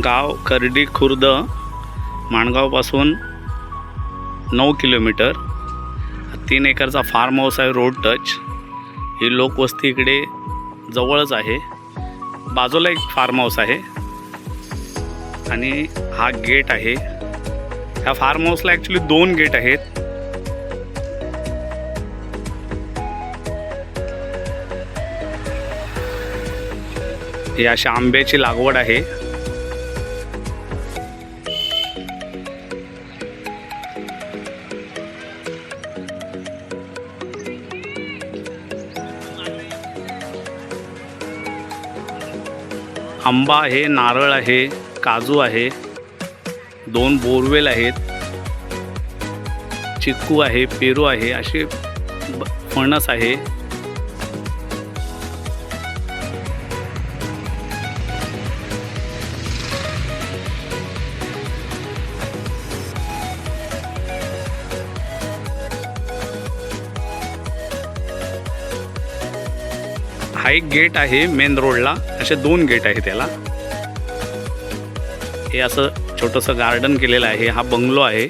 गाव करडी Khurd माणगावपासून 9 kilometre. 3 एकरचा form house आहे, रोड टच. ही लोकवस्ती इकडे जवळच आहे. बाजूला एक फार्म हाऊस आहे आणि हा गेट आहे. ह्या फार्म हाऊसला ॲक्च्युली 2 गेट आहेत. ही अशा आंब्याची लागवड आहे. आंबा आहे, नारळ आहे, काजू आहे, 2 बोरवेल आहेत, चिक्कू आहे, पेरू आहे, असे फणस आहे. हा एक गेट आहे मेन रोडला. असे 2 गेट आहे त्याला. हे असं छोटंसं गार्डन केलेलं आहे. हा बंगलो आहे.